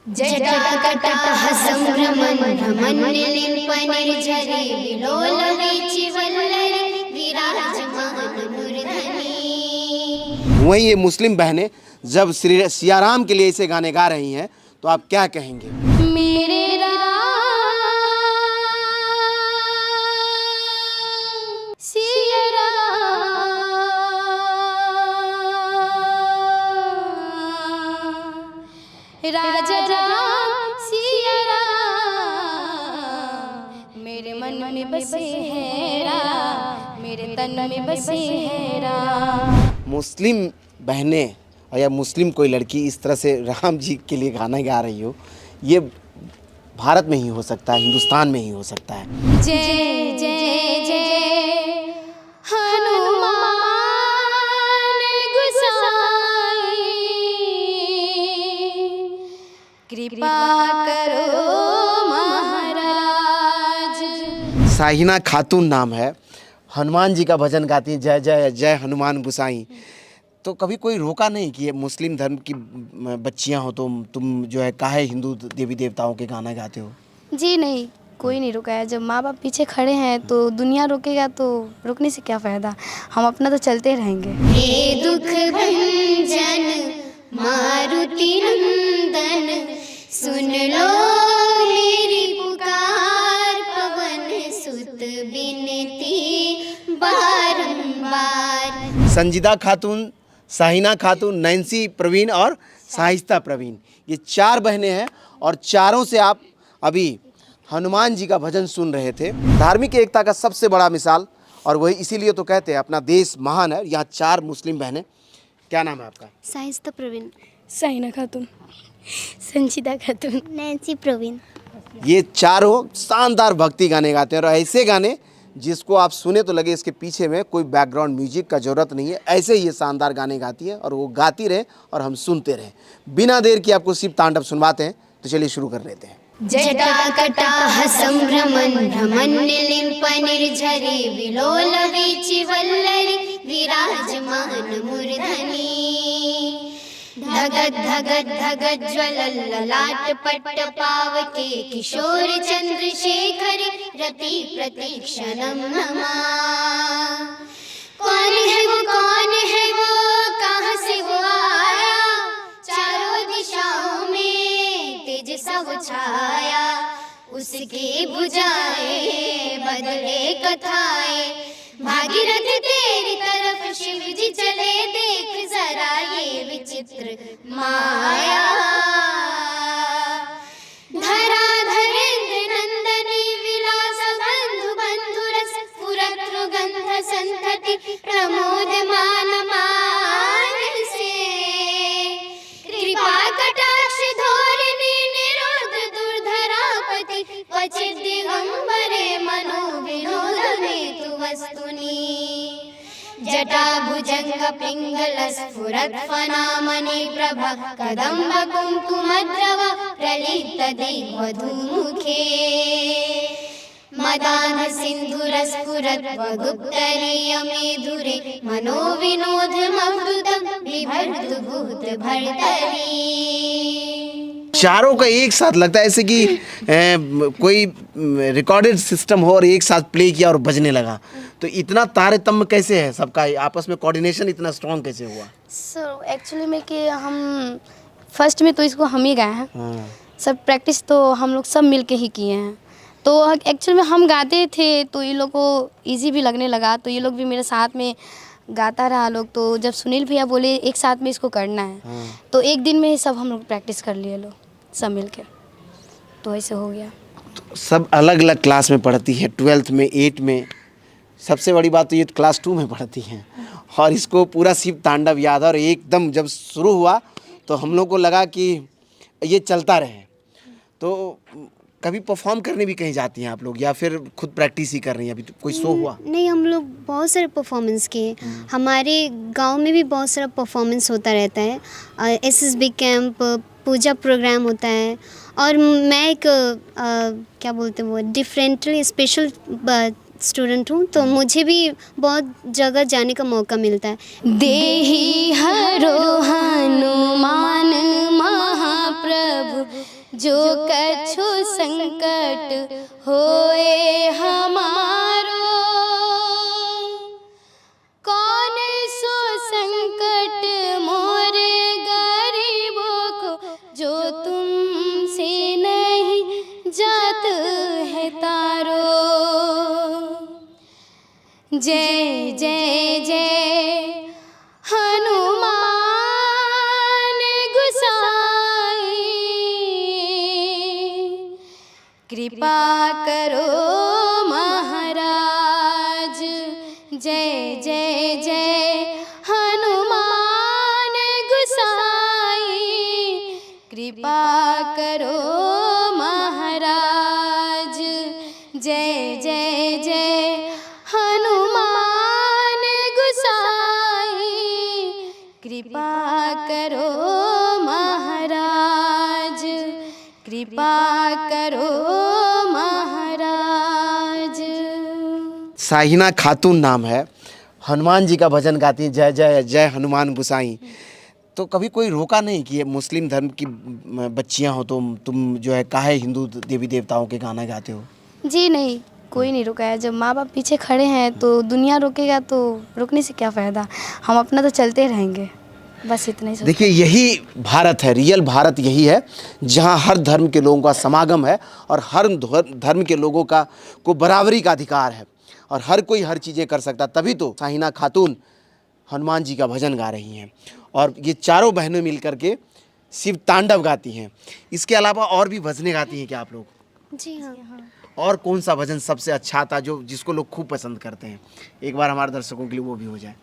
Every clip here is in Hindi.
जटाकटाह संभ्रमन् भ्रमन्निलिम्पनिर्झरे विलोलवीचिवल्लरी विराजमान मूर्धनि। वहीं ये मुस्लिम बहनें जब श्री सियाराम के लिए ऐसे गाने गा रही हैं तो आप क्या कहेंगे? मेरे राजा राम सिया राम मेरे मन में बसे हैं राम, मेरे तन में बसे हैं राम। मुस्लिम बहनें या मुस्लिम कोई लड़की इस तरह से राम जी के लिए गाना गा रही हो, ये भारत में ही हो सकता है, हिंदुस्तान में ही हो सकता है। जय जय जय हनुमान गोसाई, कृपा करो महाराज। साहिना खातून नाम है, हनुमान जी का भजन गाती हैं, जय जय जय हनुमान गोसाई। तो कभी कोई रोका नहीं कि ये मुस्लिम धर्म की बच्चियां हो, तुम जो है काहे हिंदू देवी देवताओं के गाना गाते हो? जी नहीं, कोई नहीं रुका है। जब माँ बाप पीछे खड़े हैं तो दुनिया रोकेगा तो रुकने से क्या फ़ायदा, हम अपना तो चलते रहेंगे। हे दुख भंजन मारुति नंदन, सुन लो मेरी पुकार, पवन सुत बिनती बारंबार। संजीदा खातून, साहिना खातून, नैन्सी प्रवीण और साहिस्ता प्रवीण, ये 4 बहनें हैं और चारों से आप अभी हनुमान जी का भजन सुन रहे थे। धार्मिक एकता का सबसे बड़ा मिसाल, और वही इसीलिए तो कहते हैं अपना देश महान है। यहाँ 4 मुस्लिम बहनें, क्या नाम है आपका? साहिस्ता प्रवीण, साहिना खातून, संजीदा खातून, नैन्सी प्रवीण। ये चारों शानदार भक्ति गाने गाते हैं, और ऐसे गाने जिसको आप सुने तो लगे इसके पीछे में कोई बैकग्राउंड म्यूजिक का ज़रूरत नहीं है। ऐसे ही ये शानदार गाने गाती है और वो गाती रहे और हम सुनते रहे। बिना देर की आपको शिव तांडव सुनवाते हैं, तो चलिए शुरू कर लेते हैं। जटाकटाह संभ्रमन् भ्रमन्निलिम्पनिर्झरे विलोलवीचिवल्लरी विराजमान मूर्धनि। धगद् धगद् धगद् ज्वलल्ललाट पट्ट पावके, किशोर चंद्रशेखरे रति प्रतीक्षणं नमः। कौन है वो कहाँ से वो आया, चारों दिशाओं में तेज सा वो छाया, उसकी भुजाएं बदले कथाएं, भागीरथ तेरी तरफ शिव जी चले, देख जरा ये विचित्र माया। धरा धरेंद्र नंदनी विलास बंधु बंधुरस, पुरत्र गंध संतति प्रमोद मान मानसे, कृपा कटाक्ष धोरणी निरोध दुर्धरापति, क्वचित् दिगंबरे मनो विनोद हेतु वस्तुनि। जटा भुजंग पिंगल स्फुरत् फनामणि प्रभा, कदम्ब कुंकुमद्रव प्रलिप्त दिग्वधूमुखे, मदान सिंधुरस्फुरत् वगुप्तरीय मेधुरे, मनो विनोदमद्भुतं बिभर्तु भूत भर्तरी। चारों का एक साथ लगता है ऐसे कि कोई रिकॉर्डेड सिस्टम हो और एक साथ प्ले किया और बजने लगा। तो इतना तारतम्य कैसे है सबका, आपस में कोऑर्डिनेशन इतना स्ट्रॉन्ग कैसे हुआ? सो एक्चुअली में कि हम फर्स्ट में तो इसको हम ही गाए हैं। सब प्रैक्टिस तो हम लोग सब मिल के ही किए हैं। तो एक्चुअली में हम गाते थे तो ये लोग को इजी भी लगने लगा, तो ये लोग भी मेरे साथ में गाता रहा लोग। तो जब सुनील भैया बोले एक साथ में इसको करना है, तो एक दिन में ही सब हम लोग प्रैक्टिस कर लिए लोग सब मिल के, तो ऐसे हो गया। तो सब अलग अलग क्लास में पढ़ती है, 12th में, 8 में। सबसे बड़ी बात तो ये क्लास 2 में पढ़ती हैं और इसको पूरा शिव तांडव याद है। और एकदम जब शुरू हुआ तो हम लोग को लगा कि ये चलता रहे। तो कभी परफॉर्म करने भी कहीं जाती हैं आप लोग, या फिर खुद प्रैक्टिस ही कर रही हैं? अभी तो कोई शो हुआ? नहीं, हम लोग बहुत सारे परफॉर्मेंस किए। हमारे गांव में भी बहुत सारा परफॉर्मेंस होता रहता है। SSB कैंप, पूजा प्रोग्राम होता है। और मैं एक क्या बोलते हैं वो डिफरेंटली स्पेशल स्टूडेंट हूँ, तो मुझे भी बहुत जगह जाने का मौका मिलता है। देहि हरो हनुमान महाप्रसाद, प्रभु जो कछु संकट होए हमारो, कौन सो संकट मोरे गरीबों को जो तुमसे नहीं जात है तारो। जय जय जय हनुमान गुसाई, कृपा करो महाराज। जय जय जय हनुमान गुसाई, कृपा करो महाराज। जय जय जय हनुमान गुसाई, कृपा करो महाराज, कृपा करो महाराज। साहिना खातून नाम है, हनुमान जी का भजन गाती हैं, जय जय जय हनुमान गुसाई। तो कभी कोई रोका नहीं कि ये मुस्लिम धर्म की बच्चियां हो, तुम जो है काहे हिंदू देवी देवताओं के गाना गाते हो? जी नहीं, कोई नहीं रुका है। जब माँ बाप पीछे खड़े हैं तो दुनिया रोकेगा तो रुकने से क्या फ़ायदा, हम अपना तो चलते रहेंगे, बस इतना ही। देखिए यही भारत है, रियल भारत यही है जहाँ हर धर्म के लोगों का समागम है और हर धर्म के लोगों को बराबरी का अधिकार है और हर कोई हर चीज़ें कर सकता। तभी तो साहिना खातून हनुमान जी का भजन गा रही हैं और ये चारों बहनें मिल कर के शिव तांडव गाती हैं। इसके अलावा और भी भजनें गाती हैं क्या आप लोग? जी हाँ। और कौन सा भजन सबसे अच्छा था जिसको लोग खूब पसंद करते हैं? एक बार हमारे दर्शकों के लिए वो भी हो जाए।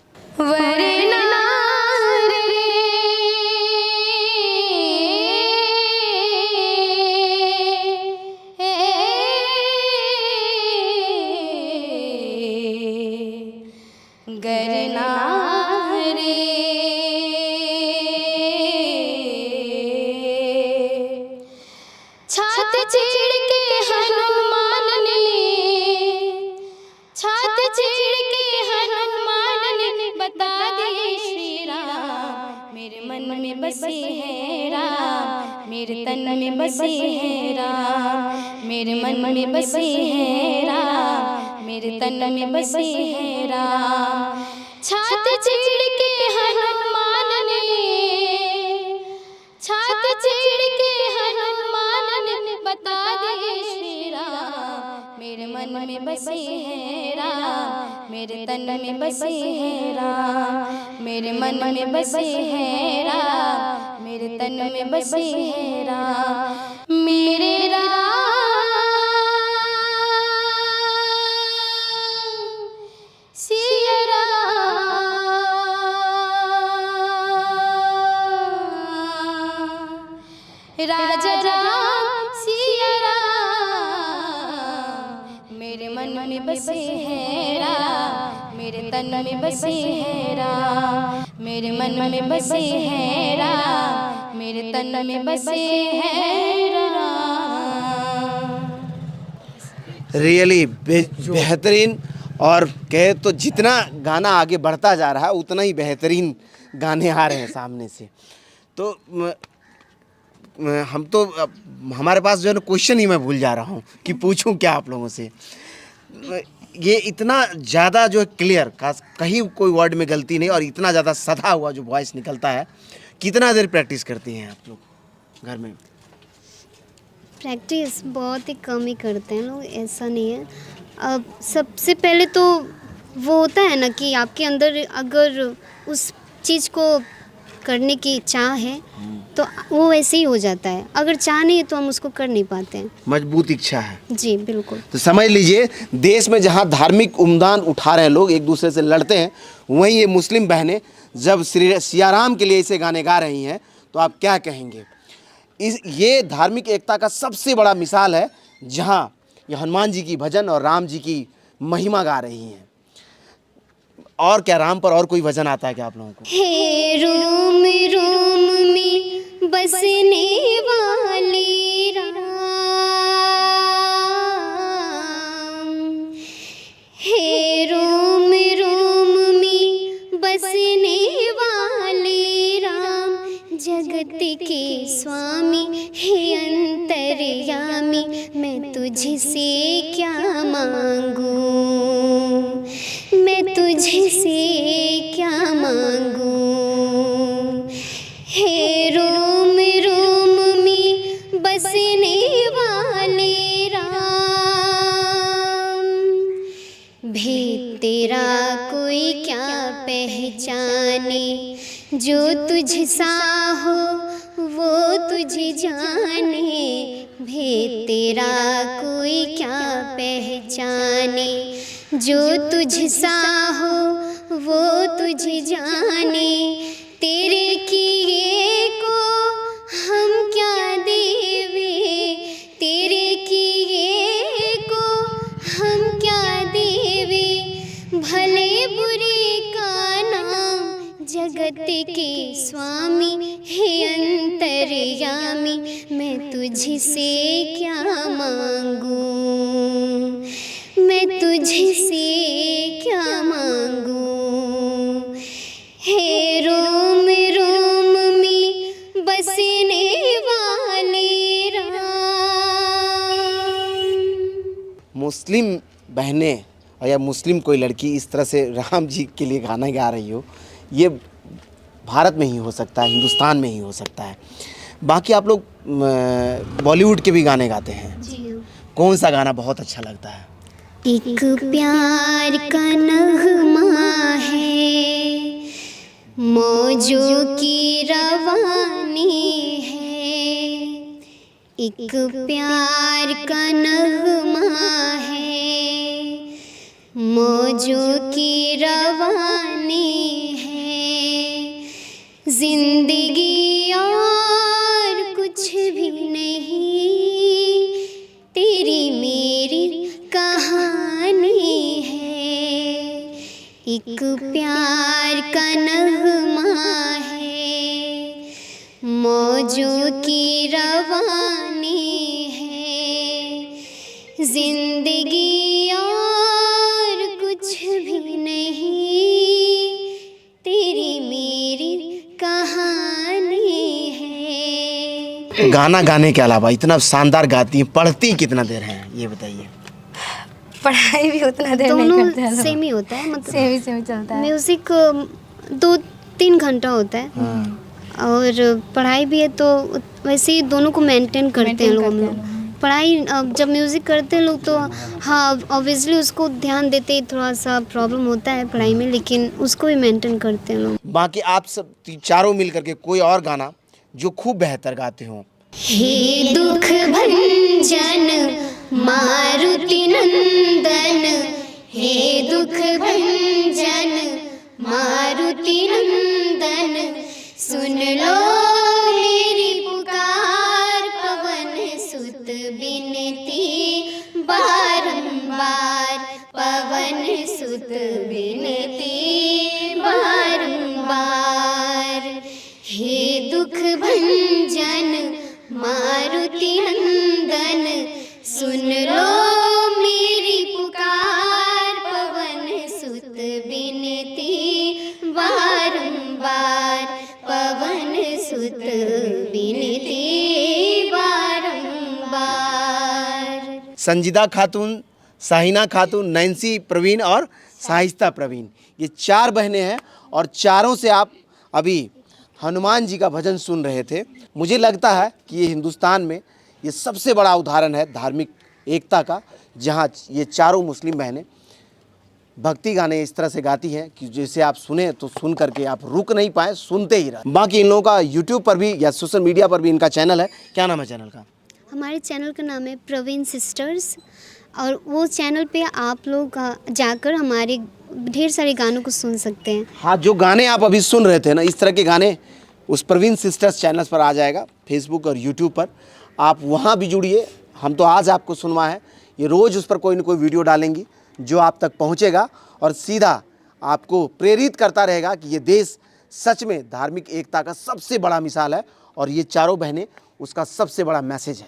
छात चीड़ के हनुमान ने, छात चीड़ के हनुमान ने बता दिए श्री राम, मेरे मन में बसे है राम, मेरे तन में बसे है राम, मेरे मन में बसे है राम, मेरे तन में बसे है राम। छात चीड़ के हनुमान ने, छात चीड़ के हनुमान ने बता दिए श्री राम, मेरे मन में बसे है राम, मेरे तन में बसे है राम, मेरे मन में बसे है राम, मेरे तन में बसे है राम। मेरे राम सिया राजा राम सिया राम, मेरे मन में बसे है राम, मेरे तन में बसे है राम, मेरे मन में बसे है राम, मेरे तन में बसे है राम। रियली बेहतरीन। और कहे तो जितना गाना आगे बढ़ता जा रहा है उतना ही बेहतरीन गाने आ रहे हैं सामने से। तो हम तो हमारे पास जो है ना क्वेश्चन ही मैं भूल जा रहा हूँ कि पूछूं क्या आप लोगों से। ये इतना ज़्यादा जो है क्लियर, कहीं कोई वर्ड में गलती नहीं और इतना ज़्यादा सधा हुआ जो वॉइस निकलता है, कितना देर प्रैक्टिस करती हैं आप लोग घर में? प्रैक्टिस बहुत ही कम ही करते हैं लोग, ऐसा नहीं है। अब सबसे पहले तो वो होता है ना कि आपके अंदर अगर उस चीज़ को करने की चाह है तो वो वैसे ही हो जाता है, अगर चाह नहीं है तो हम उसको कर नहीं पाते हैं। मजबूत इच्छा है। जी बिल्कुल। तो समझ लीजिए देश में जहाँ धार्मिक उम्मदान उठा रहे हैं लोग, एक दूसरे से लड़ते हैं, वहीं ये मुस्लिम बहनें जब श्री सियाराम के लिए ऐसे गाने गा रही हैं तो आप क्या कहेंगे? ये धार्मिक एकता का सबसे बड़ा मिसाल है जहाँ ये हनुमान जी की भजन और राम जी की महिमा गा रही हैं। और क्या राम पर और कोई भजन आता है क्या आप लोगों को? हे रोम रोम में बसने वाले राम, हे रोम रोम में बसने वाले राम, जगत के स्वामी अंतर्यामी, मैं तुझसे क्या मांगूं, मैं तुझसे क्या मांगूं। हे रोम रोम में बसने वाले राम, भेद तेरा कोई क्या पहचाने, जो तुझ सा हो वो तुझे जाने, भेद तेरा कोई क्या पहचाने, जो तुझ सा हो वो तुझे जाने। तेरे किए को हम क्या देवे, तेरे किए को हम क्या देवे, भले बुरे का नाम जगत के स्वामी, हे अंतर्यामी, मैं तुझसे क्या मांगूं, मैं तुझसे क्या मांगूं। हे रोम रोम में बसने वाले राम। मुस्लिम बहनें और या मुस्लिम कोई लड़की इस तरह से राम जी के लिए गाना गा रही हो, ये भारत में ही हो सकता है, हिंदुस्तान में ही हो सकता है। बाकी आप लोग बॉलीवुड के भी गाने गाते हैं, जी कौन सा गाना बहुत अच्छा लगता है? एक प्यार का नगमा है, मौजों की रवानी है, एक प्यार का नगमा है, मौजों की रवानी है, जिंदगी और कुछ भी नहीं, तेरी मेरी कहानी है, एक प्यार का नगमा है, मौजों की रवानी है, जिंदगी और कुछ भी नहीं, तेरी मेरी कहानी है। गाना गाने के अलावा इतना शानदार गाती हैं, पढ़ती कितना देर है ये बताइए? पढ़ाई भी उतना देर नहीं दोनों करते हैं लोग। सेम ही होता है, मतलब सेम ही चलता है। म्यूज़िक 2-3 घंटा होता है और पढ़ाई भी है, तो वैसे ही दोनों को मेंटेन करते हैं लोग हम लोग। पढ़ाई जब म्यूज़िक करते हैं लोग तो हाँ ऑब्वियसली उसको ध्यान देते ही थोड़ा सा प्रॉब्लम होता है पढ़ाई में, लेकिन उसको भी मेंटेन करते हैं लोग। बाकी आप सब चारों मिल करके कोई और गाना जो खूब बेहतर गाते हो? हे दुख भंजन मारुति नंदन, हे दुख भंजन मारुति नंदन, सुन लो मेरी पुकार, पवन सुत बिनती बारंबार, पवन सुत बिनती बारंबार। हे दुख भंजन मारुति नंदन, सुन लो मेरी पुकार, पवन सुत बिनती बारंबार, पवन सुत बिनती बारंबार। संजीदा खातून, साहिना खातून, नैन्सी प्रवीण और साहिस्ता प्रवीण, ये 4 बहनें हैं और चारों से आप अभी हनुमान जी का भजन सुन रहे थे। मुझे लगता है कि ये हिंदुस्तान में ये सबसे बड़ा उदाहरण है धार्मिक एकता का, जहाँ ये चारों मुस्लिम बहनें भक्ति गाने इस तरह से गाती हैं कि जैसे आप सुने तो सुन करके आप रुक नहीं पाए, सुनते ही रहे। बाकी इन लोगों का यूट्यूब पर भी या सोशल मीडिया पर भी इनका चैनल है। क्या नाम है चैनल का? हमारे चैनल का नाम है प्रवीण सिस्टर्स, और वो चैनल पे आप लोग जाकर हमारे ढेर सारे गानों को सुन सकते हैं। हाँ, जो गाने आप अभी सुन रहे थे ना, इस तरह के गाने उस प्रवीण सिस्टर्स चैनल पर आ जाएगा, फेसबुक और यूट्यूब पर। आप वहाँ भी जुड़िए। हम तो आज आपको सुनवा है, ये रोज़ उस पर कोई ना कोई वीडियो डालेंगी जो आप तक पहुँचेगा और सीधा आपको प्रेरित करता रहेगा कि ये देश सच में धार्मिक एकता का सबसे बड़ा मिसाल है और ये चारों बहनें उसका सबसे बड़ा मैसेज है।